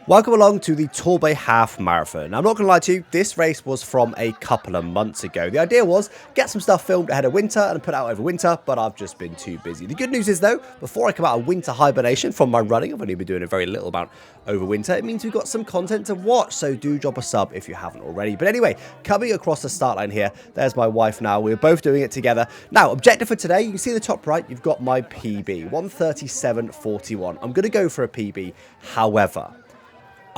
Welcome along to the Torbay Half Marathon. Now, I'm not going to lie to you, this race was from a couple of months ago. The idea was get some stuff filmed ahead of winter and put out over winter, but I've just been too busy. The good news is though, before I come out of winter hibernation from my running, I've only been doing a very little amount over winter, it means we've got some content to watch, so do drop a sub if you haven't already. But anyway, coming across the start line here, there's my wife now. We're both doing it together. Now, objective for today, you can see the top right, you've got my PB, 1:37.41. I'm going to go for a PB, however,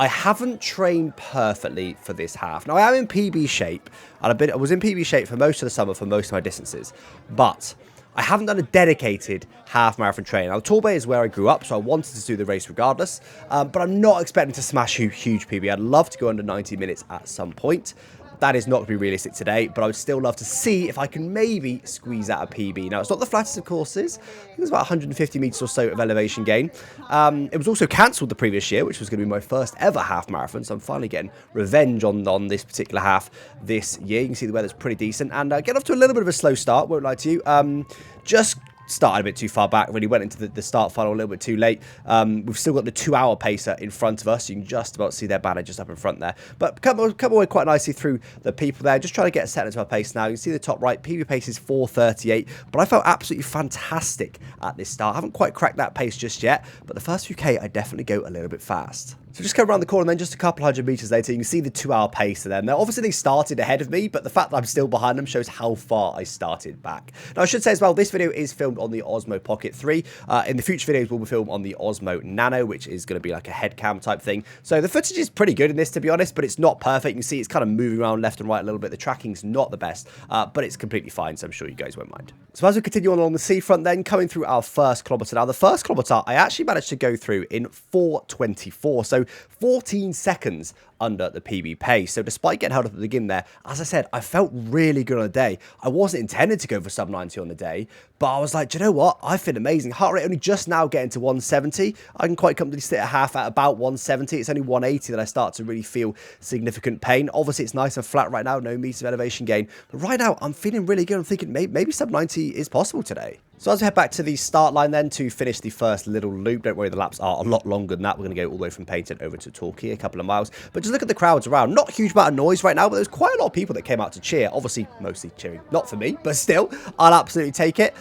I haven't trained perfectly for this half. Now, I am in PB shape, and I was in PB shape for most of the summer for most of my distances, but I haven't done a dedicated half marathon training. Now, Torbay is where I grew up, so I wanted to do the race regardless, but I'm not expecting to smash huge PB. I'd love to go under 90 minutes at some point. That is not going to be realistic today, but I would still love to see if I can maybe squeeze out a PB. Now, it's not the flattest of courses. I think it was about 150 metres or so of elevation gain. It was also cancelled the previous year, which was going to be my first ever half marathon, so I'm finally getting revenge on this particular half this year. You can see the weather's pretty decent, and get off to a little bit of a slow start, won't lie to you. Just started a bit too far back, really went into the start final a little bit too late. We've still got the 2-hour pacer in front of us. You can just about see their banner just up in front there. But come away quite nicely through the people there. Just trying to get set into my pace now. You can see the top right, PB pace is 4:38, but I felt absolutely fantastic at this start. I haven't quite cracked that pace just yet, but the first few K, I definitely go a little bit fast. So just come around the corner and then just a couple hundred metres later, you can see the 2-hour pace of them. Now, obviously they started ahead of me, but the fact that I'm still behind them shows how far I started back. Now, I should say as well, this video is filmed on the Osmo Pocket 3. In the future videos, we'll be filmed on the Osmo Nano, which is going to be like a head cam type thing. So the footage is pretty good in this, to be honest, but it's not perfect. You can see it's kind of moving around left and right a little bit. The tracking's not the best, but it's completely fine, so I'm sure you guys won't mind. So as we continue on along the seafront then, coming through our first kilometre. Now, the first kilometre, I actually managed to go through in 4:24, so 14 seconds under the PB pace. So despite getting held up at the beginning there, as I said, I felt really good on the day. I wasn't intended to go for sub 90 on the day, but I was like, do you know what? I feel amazing. Heart rate only just now getting to 170. I can quite comfortably sit a half at about 170. It's only 180 that I start to really feel significant pain. Obviously, it's nice and flat right now, no meters of elevation gain. But right now, I'm feeling really good. I'm thinking maybe sub 90 is possible today. So as we head back to the start line then to finish the first little loop, don't worry, the laps are a lot longer than that. We're going to go all the way from Painted over to Torquay, a couple of miles. But just look at the crowds around. Not a huge amount of noise right now, but there's quite a lot of people that came out to cheer. Obviously, mostly cheering. Not for me, but still, I'll absolutely take it.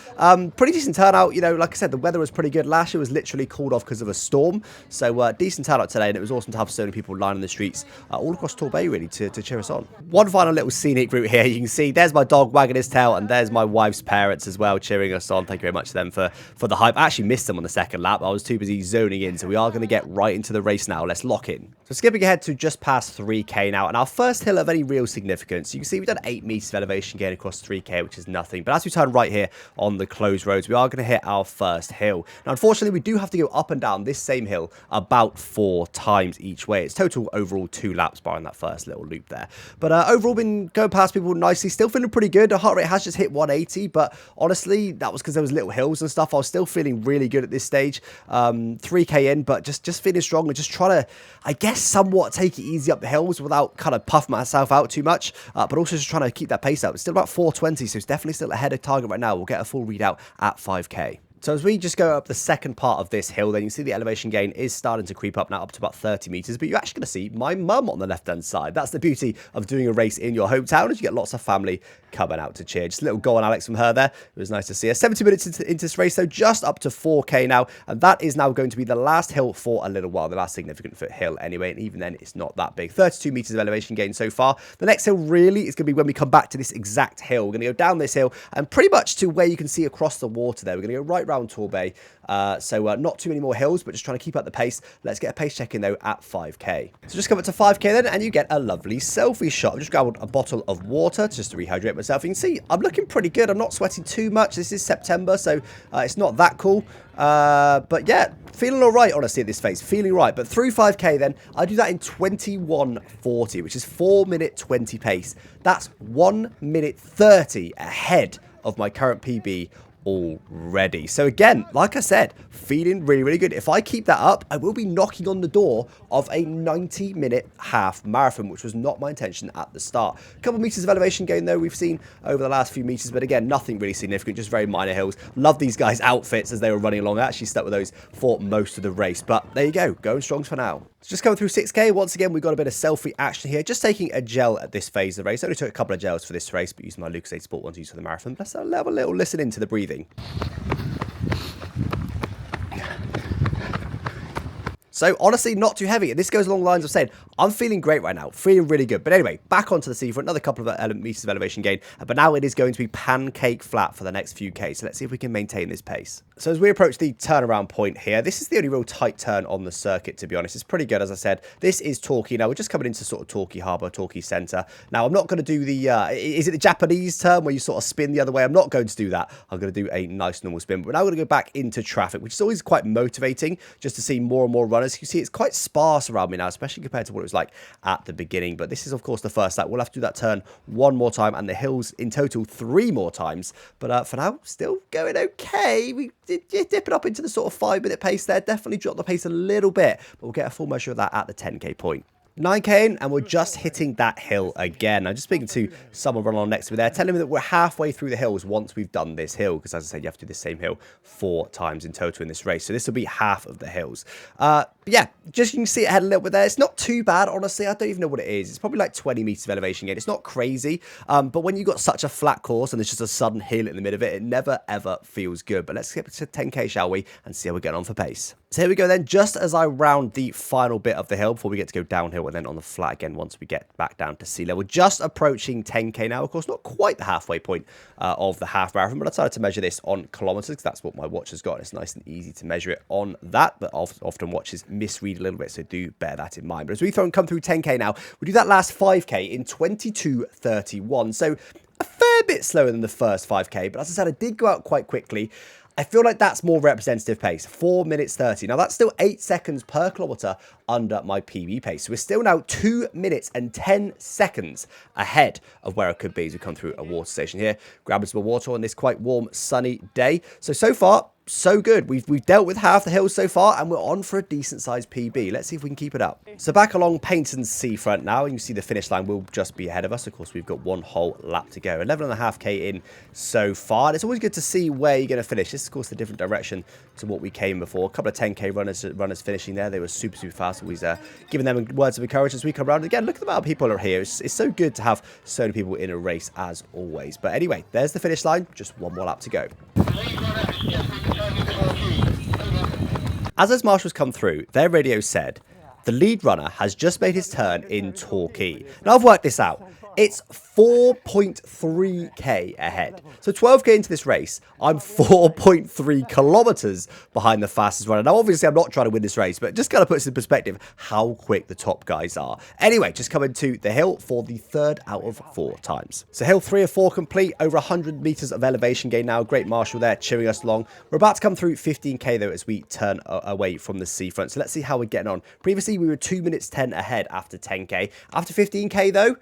Pretty decent turnout. You know, like I said, the weather was pretty good. Last year was literally called off because of a storm. So decent turnout today, and it was awesome to have so many people lining the streets all across Torbay, really, to cheer us on. One final little scenic route here. You can see there's my dog wagging his tail, and there's my wife's parents as well cheering us on. Thank you very much to them for the hype. I actually missed them on the second lap. I was too busy zoning in, so we are going to get right into the race now. Let's lock in. So skipping ahead to just past 3K now, and our first hill of any real significance. You can see we've done 8 meters of elevation gain across 3K, which is nothing. But as we turn right here on the closed roads, we are going to hit our first hill. Now, unfortunately, we do have to go up and down this same hill about 4 times each way. It's total overall 2 laps behind that first little loop there. But overall, been going past people nicely. Still feeling pretty good. The heart rate has just hit 180, but honestly, that was because there was little hills and stuff. I was still feeling really good at this stage. 3K in, but just feeling strong and just trying to, I guess, somewhat take it easy up the hills without kind of puff myself out too much, but also just trying to keep that pace up. It's still about 4:20, so it's definitely still ahead of target right now. We'll get a full readout at 5K. So as we just go up the second part of this hill, then you can see the elevation gain is starting to creep up now up to about 30 meters, but you're actually going to see my mum on the left-hand side. That's the beauty of doing a race in your hometown, is you get lots of family coming out to cheer. Just a little go on Alex from her there. It was nice to see her. 70 minutes into this race, so just up to 4K now, and that is now going to be the last hill for a little while, the last significant foot hill anyway, and even then it's not that big. 32 meters of elevation gain so far. The next hill really is going to be when we come back to this exact hill. We're going to go down this hill and pretty much to where you can see across the water there. We're going to go right round Torbay. So not too many more hills, but just trying to keep up the pace. Let's get a pace check in though at 5K. So just come up to 5K then, and you get a lovely selfie shot. I've just grabbed a bottle of water just to rehydrate myself. You can see I'm looking pretty good. I'm not sweating too much. This is September, so it's not that cool. But yeah, feeling all right, honestly, at this phase. Feeling right. But through 5K then, I do that in 21:40, which is 4:20 pace. That's 1:30 ahead of my current PB already. So again, like I said, feeling really, really good. If I keep that up, I will be knocking on the door of a 90-minute half marathon, which was not my intention at the start. A couple of meters of elevation gain, though, we've seen over the last few meters, but again, nothing really significant, just very minor hills. Love these guys' outfits as they were running along. I actually stuck with those for most of the race, but there you go, going strongs for now. So just coming through 6k, once again, we've got a bit of selfie action here. Just taking a gel at this phase of the race. I only took a couple of gels for this race, but using my Lucozade Sport ones used for the marathon. Let's have a little listen into the breathing. So honestly, not too heavy. And this goes along the lines of saying, I'm feeling great right now, feeling really good. But anyway, back onto the seafront, another couple of meters of elevation gain. But now it is going to be pancake flat for the next few K. So let's see if we can maintain this pace. So as we approach the turnaround point here, this is the only real tight turn on the circuit, to be honest. It's pretty good, as I said. This is Torquay. Now, we're just coming into sort of Torquay Harbour, Torquay Centre. Now, I'm not going to do the, is it the Japanese turn where you sort of spin the other way? I'm not going to do that. I'm going to do a nice normal spin. But now we're going to go back into traffic, which is always quite motivating just to see more and more runners. You see, it's quite sparse around me now, especially compared to what it was like at the beginning. But this is, of course, the first lap. We'll have to do that turn one more time and the hills in total 3 more times. But for now, still going okay. We did dip it up into the sort of 5-minute pace there. Definitely dropped the pace a little bit, but we'll get a full measure of that at the 10k point. 9k in, and we're just hitting that hill again. I'm just speaking to someone running on next to me there, telling me that we're halfway through the hills once we've done this hill, because as I said, you have to do the same hill 4 times in total in this race. So this will be half of the hills. But yeah, just you can see it ahead a little bit there. It's not too bad, honestly. I don't even know what it is. It's probably like 20 meters of elevation gain. It's not crazy, but when you've got such a flat course and there's just a sudden hill in the middle of it, it never ever feels good. But let's get to 10k, shall we, and see how we get on for pace. So here we go then, just as I round the final bit of the hill before we get to go downhill and then on the flat again once we get back down to sea level. Just approaching 10k now, of course, not quite the halfway point of the half marathon, but I decided to measure this on kilometers because that's what my watch has got. It's nice and easy to measure it on that, but often watches misread a little bit, so do bear that in mind. But as we come through 10k now, we do that last 5k in 22:31, so a fair bit slower than the first 5k, but as I said, I did go out quite quickly. I feel like that's more representative pace, 4 minutes 30. Now, that's still 8 seconds per kilometre under my PB pace. So we're still now 2 minutes and 10 seconds ahead of where I could be as we come through a water station here. Grabbing some water on this quite warm, sunny day. So far, so good. We've dealt with half the hills so far, and we're on for a decent sized PB. Let's see if we can keep it up. So back along Paignton's seafront now, and you see the finish line will just be ahead of us. Of course, we've got 1 whole lap to go. 11.5k in so far. And it's always good to see where you're going to finish. This is, of course, the different direction to what we came before. A couple of 10k runners finishing there. They were super fast. Always giving them words of encouragement as we come around. Again, look at the amount of people are here. It's so good to have so many people in a race as always. But anyway, there's the finish line. Just 1 more lap to go. As those marshals come through, their radio said, the lead runner has just made his turn in Torquay. Now, I've worked this out. It's 4.3k ahead. So 12k into this race, I'm 4.3 kilometers behind the fastest runner. Now, obviously, I'm not trying to win this race, but just kind of puts in perspective how quick the top guys are. Anyway, just coming to the hill for the 3rd out of 4 times. So hill 3 of 4 complete, over 100 meters of elevation gain now. Great marshal there cheering us along. We're about to come through 15k though as we turn away from the seafront. So let's see how we're getting on. Previously, we were 2 minutes 10 ahead after 10k. After 15k though,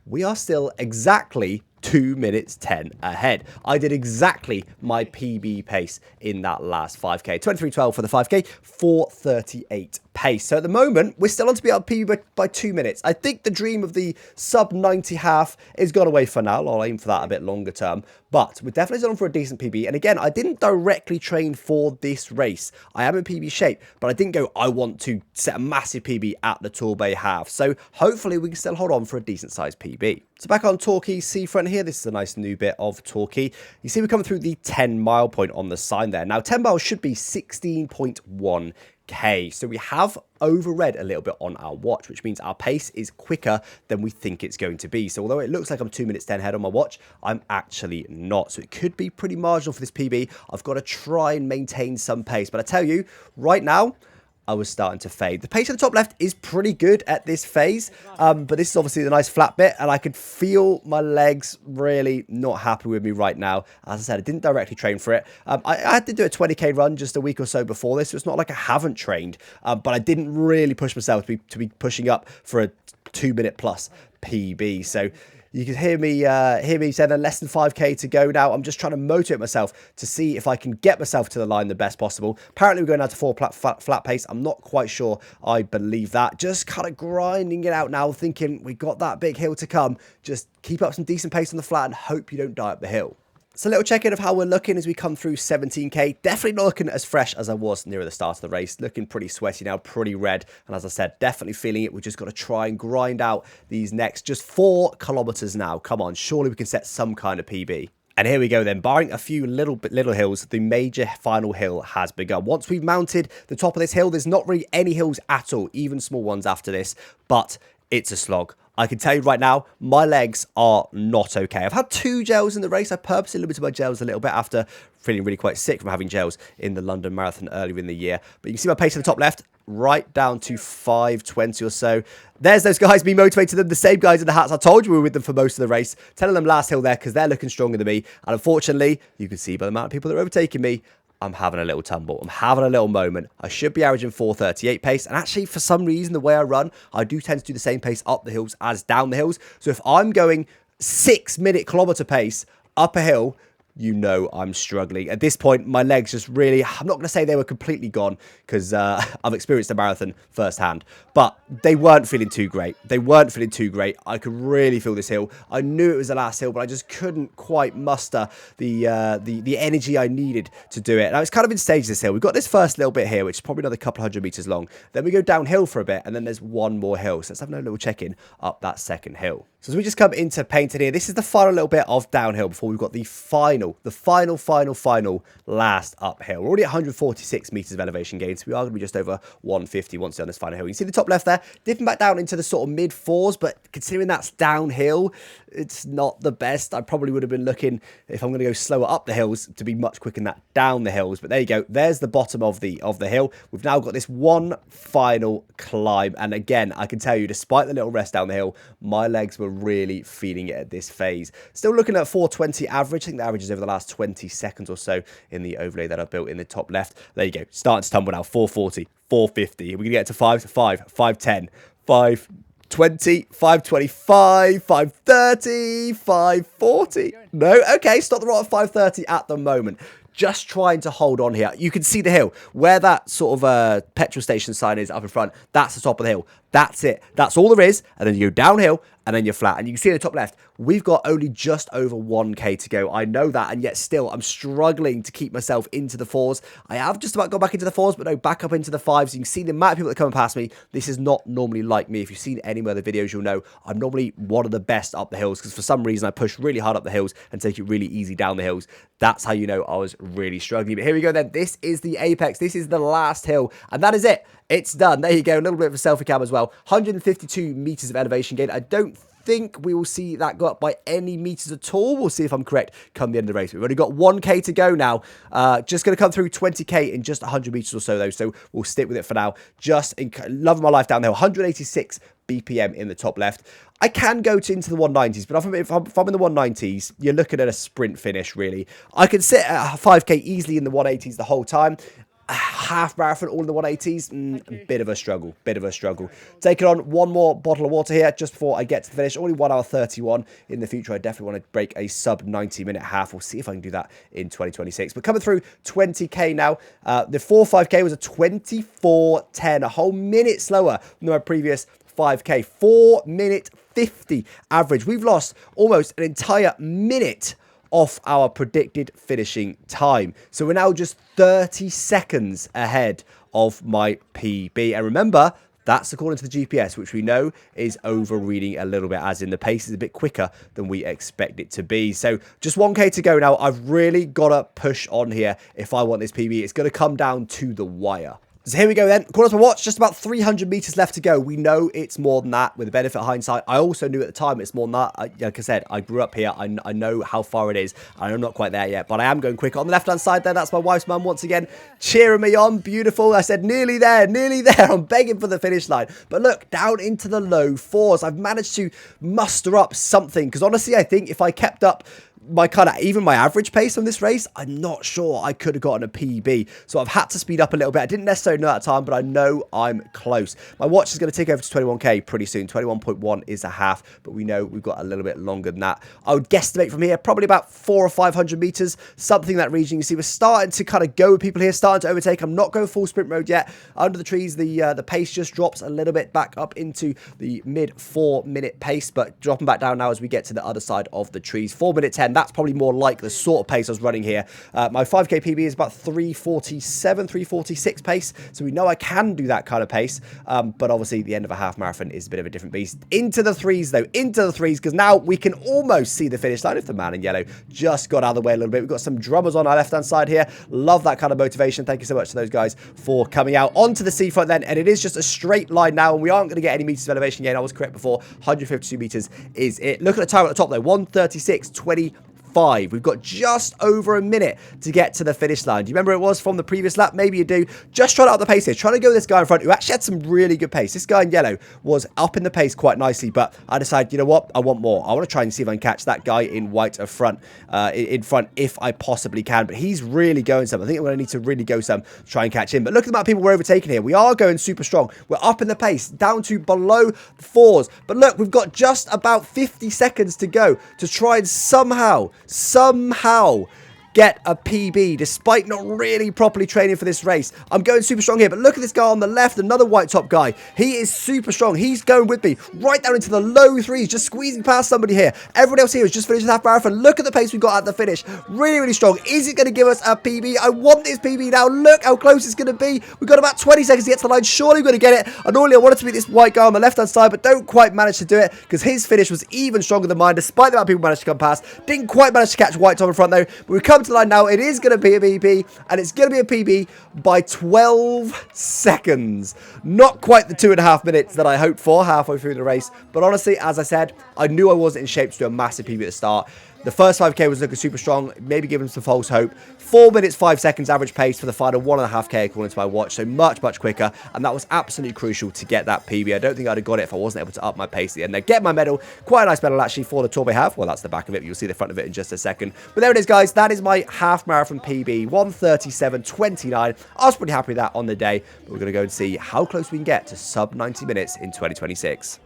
we are still exactly 2 minutes 10 ahead. I did exactly my PB pace in that last 5k. 23:12 for the 5k, 4:38 pace. So at the moment, we're still on to be up PB by 2 minutes. I think the dream of the sub 90 half is gone away for now. I'll aim for that a bit longer term. But we're definitely still on for a decent PB. And again, I didn't directly train for this race. I am in PB shape, but I didn't go, I want to set a massive PB at the Torbay half. So hopefully we can still hold on for a decent sized PB. So back on Torquay seafront here, this is a nice new bit of Torquay. You see we're coming through the 10-mile point on the sign there. Now 10 miles should be 16.1k. So we have overread a little bit on our watch, which means our pace is quicker than we think it's going to be. So although it looks like I'm 2 minutes 10 ahead on my watch, I'm actually not. So it could be pretty marginal for this PB. I've got to try and maintain some pace. But I tell you, right now, I was starting to fade. The pace at the top left is pretty good at this phase, but this is obviously the nice flat bit, and I could feel my legs really not happy with me right now. As I said, I didn't directly train for it. I had to do a 20k run just a week or so before this, so it's not like I haven't trained, but I didn't really push myself to be pushing up for a 2 minute plus PB. So You can hear me saying less than 5k to go now. I'm just trying to motivate myself to see if I can get myself to the line the best possible. Apparently, we're going down to 4 flat pace. I'm not quite sure I believe that. Just kind of grinding it out now, thinking we got that big hill to come. Just keep up some decent pace on the flat and hope you don't die up the hill. So a little check-in of how we're looking as we come through 17k. Definitely not looking as fresh as I was near the start of the race. Looking pretty sweaty now, pretty red. And as I said, definitely feeling it. We've just got to try and grind out these next just 4 kilometers now. Come on, surely we can set some kind of PB. And here we go then, barring a few little hills, the major final hill has begun. Once we've mounted the top of this hill, there's not really any hills at all, even small ones after this, but it's a slog. I can tell you right now, my legs are not okay. I've had 2 gels in the race. I purposely limited my gels a little bit after feeling really quite sick from having gels in the London Marathon earlier in the year. But you can see my pace in the top left, right down to 5:20 or so. There's those guys being motivated them, the same guys in the hats. I told you we were with them for most of the race. Telling them last hill there because they're looking stronger than me. And unfortunately, you can see by the amount of people that are overtaking me, I'm having a little tumble. I'm having a little moment. I should be averaging 4:38 pace. And actually, for some reason, the way I run, I do tend to do the same pace up the hills as down the hills. So if I'm going 6-minute kilometer pace up a hill, you know I'm struggling. At this point, my legs just really, I'm not going to say they were completely gone because I've experienced a marathon firsthand, but they weren't feeling too great. They weren't feeling too great. I could really feel this hill. I knew it was the last hill, but I just couldn't quite muster the energy I needed to do it. Now, it's kind of in stages, this hill. We've got this first little bit here, which is probably another couple hundred meters long. Then we go downhill for a bit, and then there's one more hill. So let's have a little check-in up that second hill. So as we just come into painted here, this is the final little bit of downhill before we've got the final last uphill. We're already at 146 meters of elevation gain, so we are going to be just over 150 once we're on this final hill. You can see the top left there, dipping back down into the sort of mid-4s, but considering that's downhill, it's not the best. I probably would have been looking, if I'm going to go slower up the hills, to be much quicker than that down the hills. But there you go. There's the bottom of the hill. We've now got this one final climb. And again, I can tell you, despite the little rest down the hill, my legs were really feeling it at this phase. Still looking at 420 average. I think the average is over the last 20 seconds or so in the overlay that I built in the top left. There you go. Starting to tumble now. 440, 450. We're going to get to 510, 520, 525, 530, 540. No, okay, stop the rot at 530 at the moment. Just trying to hold on here. You can see the hill. Where that sort of petrol station sign is up in front, that's the top of the hill. That's it. That's all there is. And then you go downhill, and then you're flat. And you can see in the top left, we've got only just over 1k to go. I know that, and yet still, I'm struggling to keep myself into the 4s. I have just about got back into the 4s, but no, back up into the 5s. You can see the amount of people that come past me. This is not normally like me. If you've seen any of my other videos, you'll know I'm normally one of the best up the hills, because for some reason, I push really hard up the hills and take it really easy down the hills. That's how you know I was really struggling. But here we go then. This is the apex. This is the last hill, and that is it. It's done. There you go. A little bit of a selfie cam as well. 152 meters of elevation gain. I don't think we will see that go up by any meters at all. We'll see if I'm correct come the end of the race. We've only got 1k to go now. Just going to come through 20k in just 100 meters or so, though. So we'll stick with it for now. Just loving my life down there. 186 BPM in the top left. I can go into the 190s, but if I'm in the 190s, you're looking at a sprint finish, really. I can sit at 5k easily in the 180s the whole time. A half marathon all in the 180s, bit of a struggle. Taking on one more bottle of water here just before I get to the finish. Only 1 hour 31. In the future, I definitely want to break a sub 90-minute half. We'll see if I can do that in 2026. But coming through 20k now, the 5k was a 24:10, a whole minute slower than my previous 5k. 4:50 average. We've lost almost an entire minute off our predicted finishing time. So we're now just 30 seconds ahead of my PB. And remember, that's according to the GPS, which we know is overreading a little bit, as in the pace is a bit quicker than we expect it to be. So just 1k to go now. I've really got to push on here if I want this PB. It's going to come down to the wire. So here we go then. According to my watch, just about 300 meters left to go. We know it's more than that with the benefit of hindsight. I also knew at the time it's more than that. Like I said, I grew up here. I know how far it is. I'm not quite there yet, but I am going quicker. On the left-hand side there, that's my wife's mum once again cheering me on. Beautiful. I said, nearly there, nearly there. I'm begging for the finish line. But look, down into the low 4s. I've managed to muster up something, because honestly, I think if I kept up my kind of, even my average pace on this race, I'm not sure I could have gotten a PB. So I've had to speed up a little bit. I didn't necessarily know that time, but I know I'm close. My watch is going to take over to 21k pretty soon. 21.1 is a half, but we know we've got a little bit longer than that. I would guesstimate from here, probably about 400 or 500 meters, something in that region. You see, we're starting to kind of go with people here, starting to overtake. I'm not going full sprint mode yet. Under the trees, the pace just drops a little bit back up into the mid 4-minute pace, but dropping back down now as we get to the other side of the trees. 4-minute 10, that's probably more like the sort of pace I was running here. My 5k PB is about 347, 346 pace, so we know I can do that kind of pace, but obviously the end of a half marathon is a bit of a different beast. Into the threes though, into the threes, because now we can almost see the finish line if the man in yellow just got out of the way a little bit. We've got some drummers on our left-hand side here. Love that kind of motivation. Thank you so much to those guys for coming out onto the seafront then, and it is just a straight line now, and we aren't going to get any meters of elevation again. I was correct before. 152 meters is it. Look at the time at the top though, 136.20. We've got just over a minute to get to the finish line. Do you remember it was from the previous lap? Maybe you do. Just trying to up the pace here. Trying to go with this guy in front who actually had some really good pace. This guy in yellow was up in the pace quite nicely, but I decided, you know what? I want more. I want to try and see if I can catch that guy in white in front if I possibly can. But he's really going some. I think I'm going to need to really go some to try and catch him. But look at the amount of people we're overtaking here. We are going super strong. We're up in the pace, down to below the 4s. But look, we've got just about 50 seconds to go to try and somehow get a PB despite not really properly training for this race. I'm going super strong here, but look at this guy on the left, another white top guy. He is super strong. He's going with me right down into the low 3s, just squeezing past somebody here. Everyone else here has just finished the half marathon. Look at the pace we got at the finish. Really, really strong. Is it going to give us a PB? I want this PB now. Look how close it's going to be. We've got about 20 seconds to get to the line. Surely we're going to get it. And normally I wanted to beat this white guy on the left-hand side, but don't quite manage to do it because his finish was even stronger than mine, despite the amount of people managed to come past. Didn't quite manage to catch white top in front though. But we come to the line now. It is going to be a PB, and it's going to be a PB by 12 seconds. Not quite the 2.5 minutes that I hoped for halfway through the race, but honestly, as I said, I knew I wasn't in shape to do a massive PB at the start. The first 5k was looking super strong, maybe giving some false hope. 4 minutes, 5 seconds average pace for the final 1.5k according to my watch, so much, much quicker, and that was absolutely crucial to get that PB. I don't think I'd have got it if I wasn't able to up my pace at the end. Now, get my medal, quite a nice medal actually for the Torbay half. Well, that's the back of it, you'll see the front of it in just a second. But there it is, guys, that is my half marathon PB, 1:37.29. I was pretty happy with that on the day, but we're going to go and see how close we can get to sub 90 minutes in 2026.